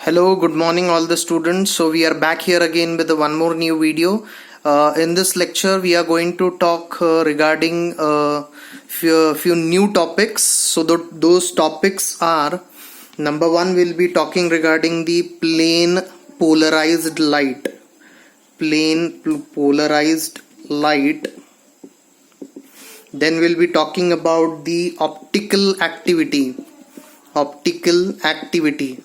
Hello, good morning all the students. So we are back here again with one more new video. In this lecture we are going to talk regarding few new topics. So those topics are, number one, we'll be talking regarding the plane polarized light. Plane polarized light. Then we'll be talking about the optical activity. Optical activity.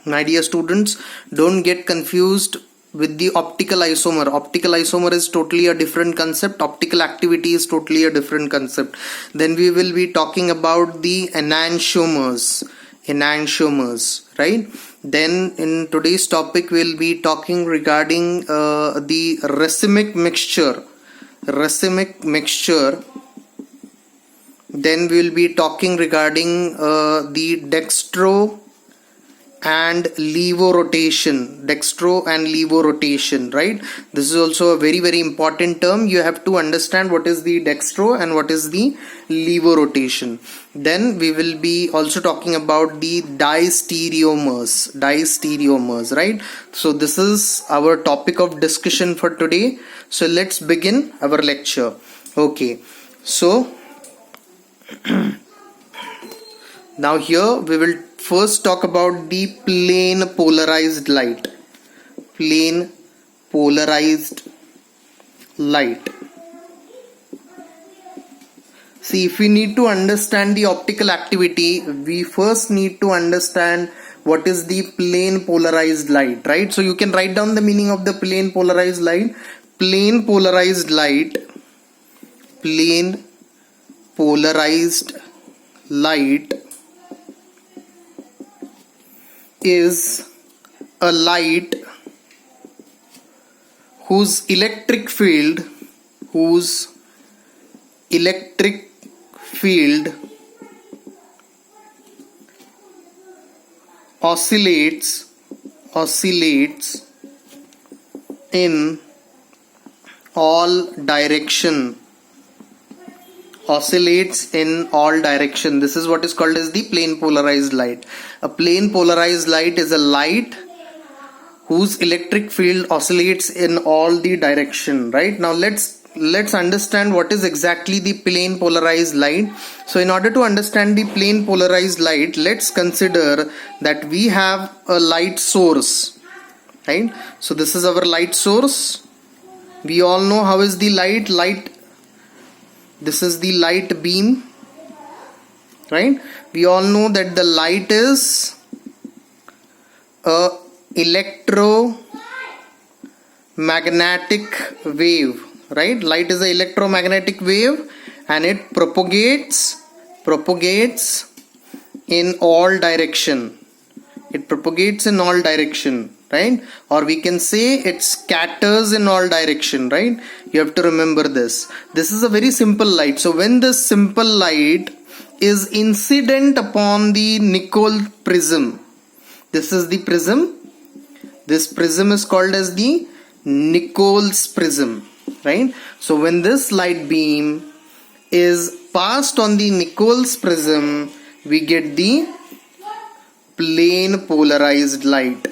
My dear students, don't get confused with the optical isomer. Optical isomer is totally a different concept. Optical activity is totally a different concept. Then we will be talking about the enantiomers. Enantiomers, right? Then in today's topic we'll be talking regarding the racemic mixture. Racemic mixture. Then we'll be talking regarding the dextro and levorotation. Dextro and levorotation, right? This is also a very important term. You have to understand what is the dextro and what is the levorotation. Then we will be also talking about the diastereomers. Diastereomers, right? So this is our topic of discussion for today. So let's begin our lecture. Okay, so now here we will first talk about the plane polarized light. Plane polarized light. See, if we need to understand the optical activity, we first need to understand what is the plane polarized light, right? So you can write down the meaning of the plane polarized light. Plane polarized light. Plane polarized light is a light whose electric field oscillates in all direction. Oscillates in all direction. This is what is called as the plane polarized light. A plane polarized light is a light whose electric field oscillates in all the direction, right? Now let's understand what is exactly the plane polarized light. So in order to understand the plane polarized light, let's consider that we have a light source, right? So this is our light source. We all know how is the light. This is the light beam, right? We all know that the light is a electromagnetic wave, right? Light is an electromagnetic wave and it propagates in all direction. It propagates in all direction, right? Or we can say it scatters in all direction, right? You have to remember this. This is a very simple light. So when this simple light is incident upon the Nicol prism, this is the prism. This prism is called as the Nicol's prism, right? So when this light beam is passed on the Nicol's prism, we get the plane polarized light,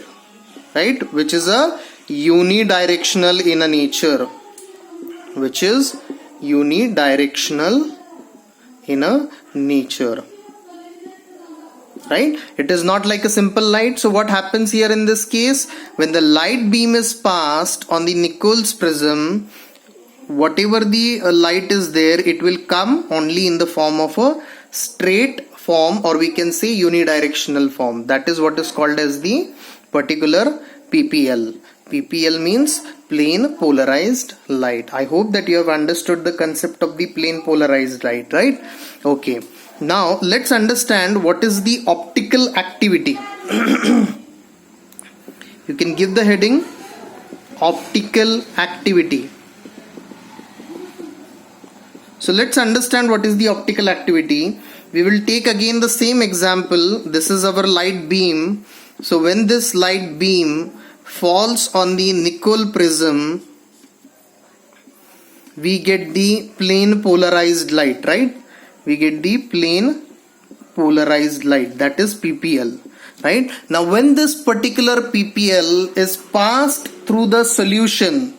right? Which is a unidirectional in a nature. Which is unidirectional in a nature, right? It is not like a simple light. So what happens here in this case, when the light beam is passed on the Nicol's prism, whatever the light is there, it will come only in the form of a straight form, or we can say unidirectional form. That is what is called as the particular PPL. PPL means plane polarized light. I hope that you have understood the concept of the plane polarized light, right? Okay. Now let's understand what is the optical activity. You can give the heading optical activity. So let's understand what is the optical activity. We will take again the same example. This is our light beam. So when this light beam falls on the Nicol prism, we get the plane polarized light, right? We get the plane polarized light, that is PPL. right? Now when this particular PPL is passed through the solution,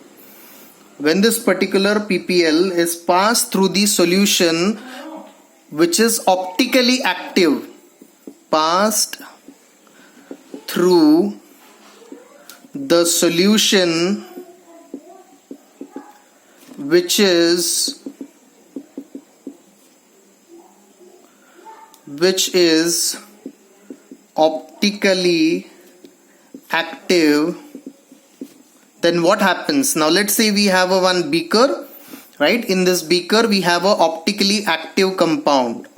when this particular PPL is passed through the solution which is optically active, passed through the solution which is optically active, then what happens? Now let's say we have a one beaker, right? In this beaker we have a optically active compound,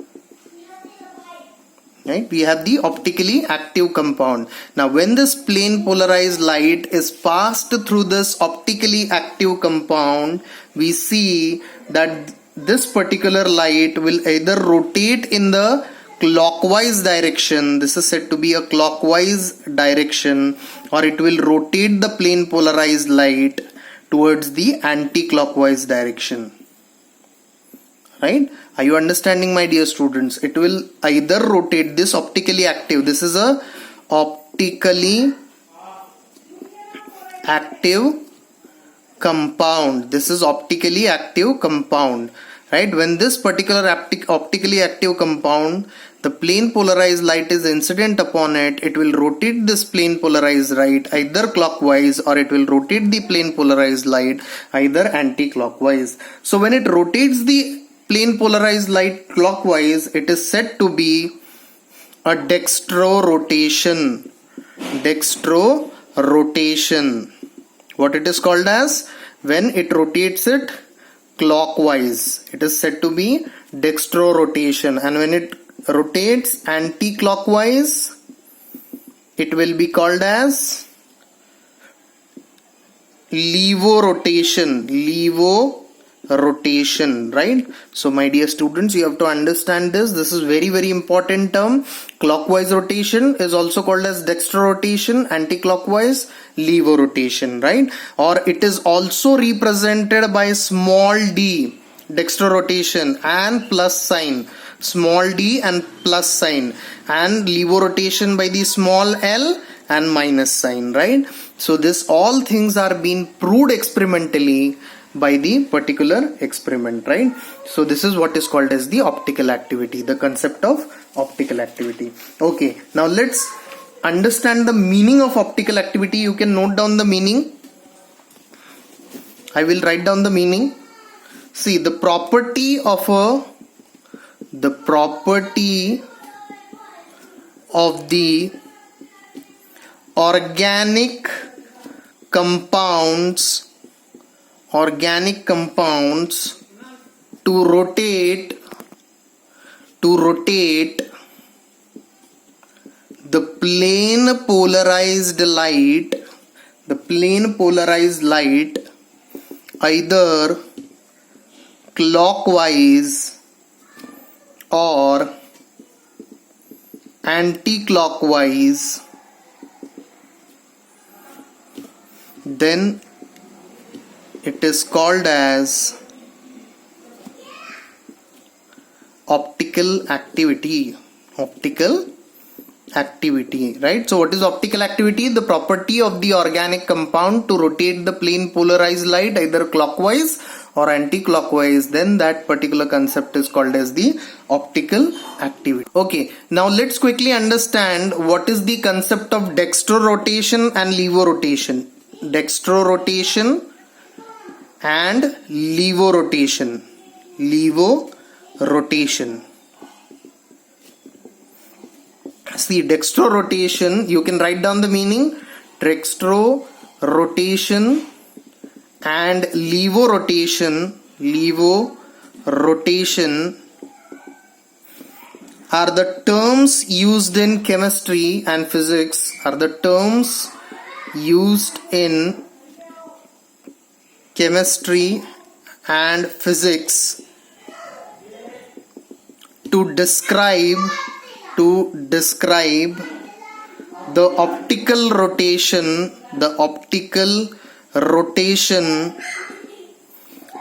right? We have the optically active compound. Now when this plane polarized light is passed through this optically active compound, we see that this particular light will either rotate in the clockwise direction, this is said to be a clockwise direction, or it will rotate the plane polarized light towards the anti-clockwise direction, right? Are you understanding, my dear students? It will either rotate this optically active, this is a optically active compound, this is optically active compound, right? When this particular optically active compound, the plane polarized light is incident upon it, it will rotate this plane polarized light either clockwise, or it will rotate the plane polarized light either anti-clockwise. So when it rotates the plane polarized light clockwise, it is said to be a dextrorotation. Dextrorotation. What it is called as? When it rotates it clockwise, it is said to be dextrorotation, and when it rotates anti-clockwise, it will be called as levorotation. Levorotation, right? So my dear students, you have to understand this. This is very, very important term. Clockwise rotation is also called as dextrorotation, anti-clockwise levorotation, right? Or it is also represented by small d, dextrorotation, and plus sign, small d and plus sign, and levorotation by the small l and minus sign, right? So this all things are being proved experimentally by the particular experiment, right? So this is what is called as the optical activity, the concept of optical activity. Okay, now let's understand the meaning of optical activity. You can note down the meaning. I will write down the meaning. See, the property of the organic compounds to rotate the plane polarized light either clockwise or anti-clockwise, then it is called as optical activity. Right? So what is optical activity? The property of the organic compound to rotate the plane polarized light either clockwise or anti-clockwise, then that particular concept is called as the optical activity. Okay, now let's quickly understand what is the concept of dextrorotation and levorotation. Dextrorotation and levorotation. See, dextrorotation, you can write down the meaning. Dextrorotation and levorotation are the terms used in chemistry and physics, to describe the optical rotation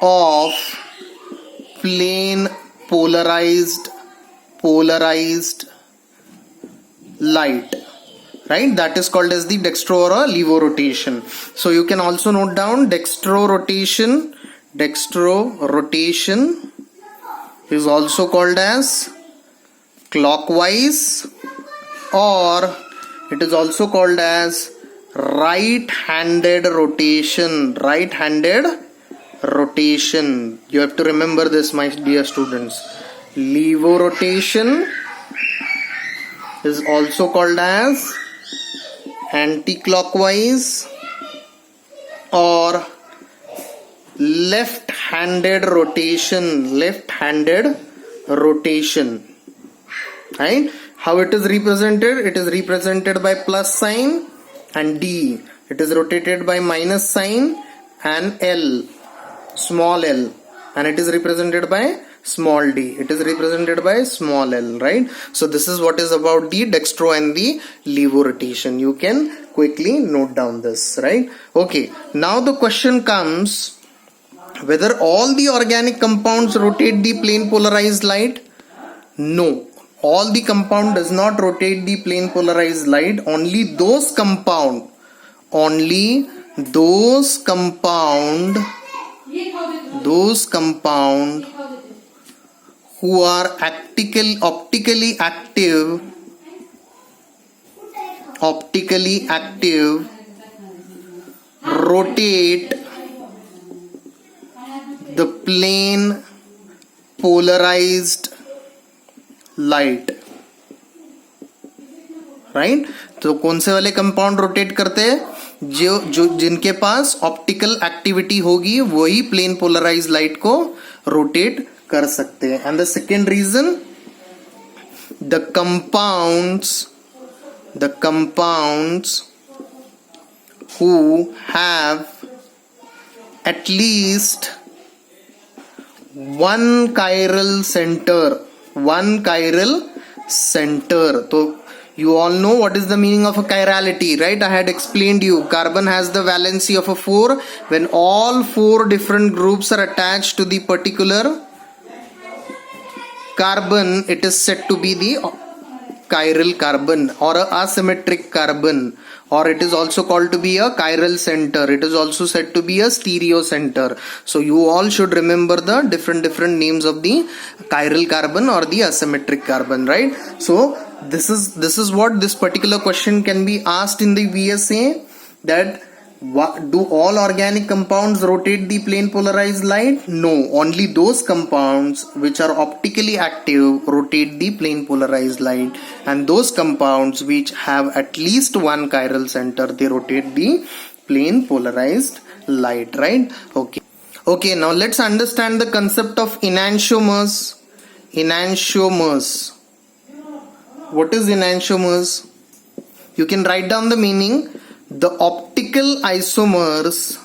of plane polarized light. right? That is called as the dextro or a levo rotation. So you can also note down dextro rotation is also called as clockwise, or it is also called as right-handed rotation. You have to remember this, my dear students. Levo rotation is also called as anti-clockwise or left-handed rotation. Right? How it is represented? It is represented by plus sign and D. It is rotated by minus sign and L, small l, and it is represented by small d. It is represented by small l, right? So this is what is about the dextro and the levo rotation. You can quickly note down this, right? Okay, now the question comes whether all the organic compounds rotate the plane polarized light. No, all the compound does not rotate the plane polarized light. Only those compound who are optically active rotate the plane polarized light, right? तो कौन से वाले compound rotate करते हैं? जो जिनके पास optical activity होगी वही प्लेन पोलराइज लाइट को रोटेट कर सकते हैं. And the second reason, the compounds who have at least one chiral center. So you all know what is the meaning of a chirality, right? I had explained you. Carbon has the valency of a 4. When all 4 different groups are attached to the particular carbon, it is said to be the chiral carbon or a asymmetric carbon, or it is also called to be a chiral center. It is also said to be a stereo center. So you all should remember the different names of the chiral carbon or the asymmetric carbon, right? So this is what this particular question can be asked in the VSA, that do all organic compounds rotate the plane polarized light? No, only those compounds which are optically active rotate the plane polarized light, and those compounds which have at least one chiral center, they rotate the plane polarized light, right? Okay, now let's understand the concept of enantiomers. What is enantiomers? You can write down the meaning. The optical isomers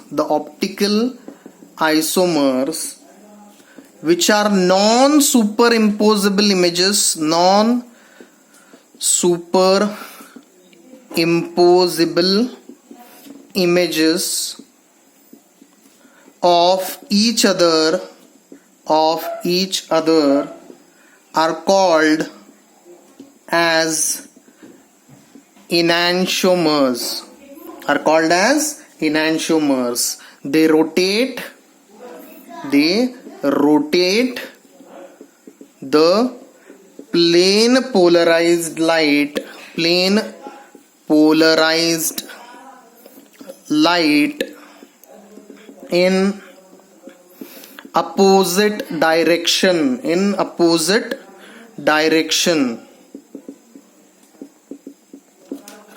which are non-superimposable images of each other are called as enantiomers. They rotate the plane polarized light in opposite direction.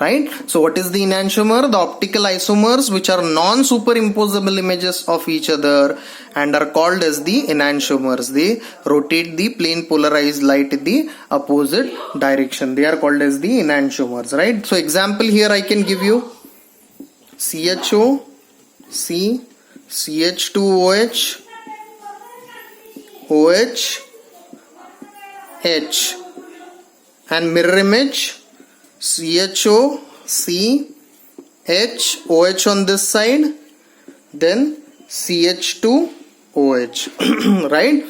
Right? So what is the enantiomer? The optical isomers which are non-superimposable images of each other and are called as the enantiomers. They rotate the plane polarized light in the opposite direction. They are called as the enantiomers, right? So example here I can give you CHO, C, CH2OH, OH, H, and mirror image CHO, C, H, OH on this side, then CH2, OH, right?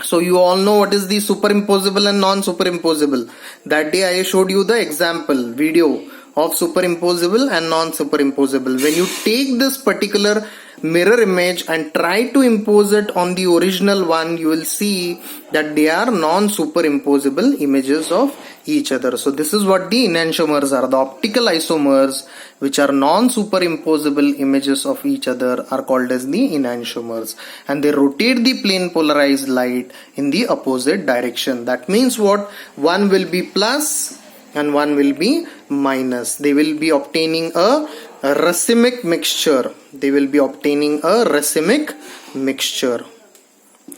So you all know what is the superimposable and non-superimposable. That day I showed you the example video of superimposable and non-superimposable. When you take this particular mirror image and try to impose it on the original one, you will see that they are non-superimposable images of each other. So this is what the enantiomers are. The optical isomers which are non-superimposable images of each other are called as the enantiomers, and they rotate the plane polarized light in the opposite direction. That means what? One will be plus and one will be minus. They will be obtaining a racemic mixture. They will be obtaining a racemic mixture.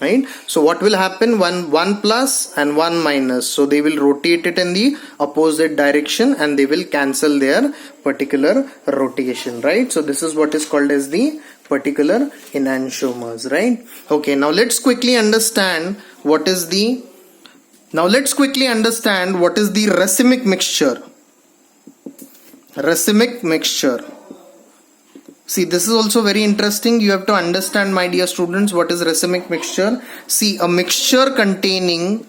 Right? So what will happen? One plus and one minus. So they will rotate it in the opposite direction and they will cancel their particular rotation. Right? So this is what is called as the particular enantiomers. Right? Okay. Now let's quickly understand what is the racemic mixture. Racemic mixture. See, this is also very interesting. You have to understand, my dear students, what is racemic mixture. See, a mixture containing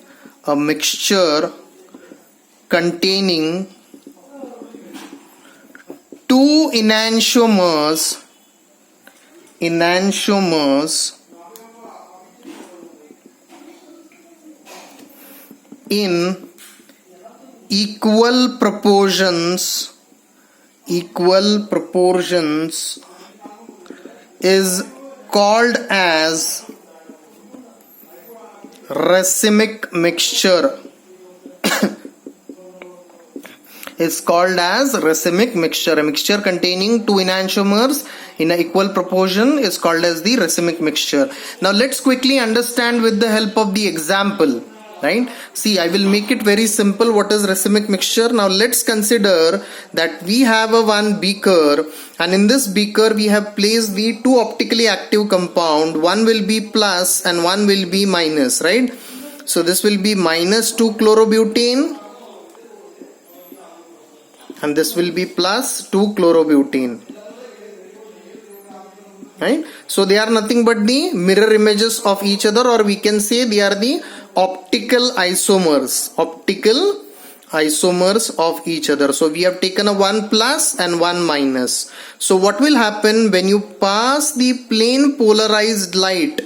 two enantiomers in equal proportions is called as racemic mixture. Is called as racemic mixture. A mixture containing two enantiomers in an equal proportion is called as the racemic mixture. Now let's quickly understand with the help of the example. Right? See, I will make it very simple. What is racemic mixture? Now let's consider that we have a one beaker, and in this beaker we have placed the two optically active compound. One will be plus and one will be minus. Right? So this will be minus 2-chlorobutane and this will be plus 2-chlorobutane. Right? So they are nothing but the mirror images of each other, or we can say they are the optical isomers of each other. So we have taken a one plus and one minus. So what will happen when you pass the plane polarized light?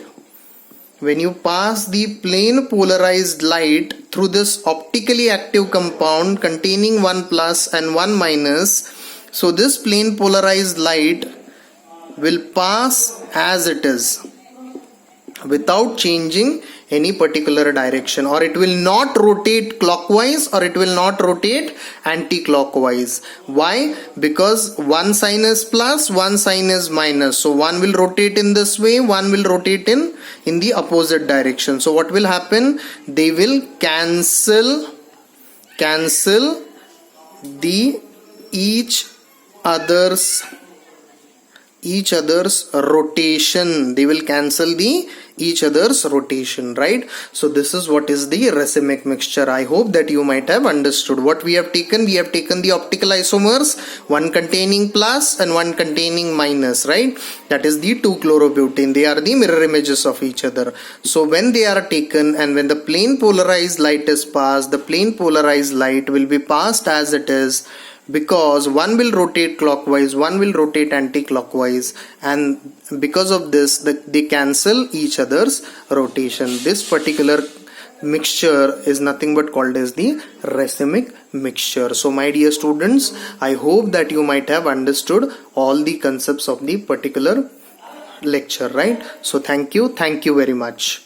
When you pass the plane polarized light through this optically active compound containing one plus and one minus, so this plane polarized light will pass as it is without changing any particular direction, or it will not rotate clockwise or it will not rotate anti-clockwise. Why? Because one sign is plus, one sign is minus. So one will rotate in this way, one will rotate in the opposite direction. So what will happen? They will cancel the each other's rotation. They will cancel the each other's rotation. Right? So this is what is the racemic mixture. I hope that you might have understood what we have taken. We have taken the optical isomers, one containing plus and one containing minus. Right? That is the 2-chlorobutane. They are the mirror images of each other. So when they are taken and when the plane polarized light is passed, the plane polarized light will be passed as it is, because one will rotate clockwise, one will rotate anti-clockwise, and because of this they cancel each other's rotation. This particular mixture is nothing but called as the racemic mixture. So my dear students, I hope that you might have understood all the concepts of the particular lecture. Right? So thank you very much.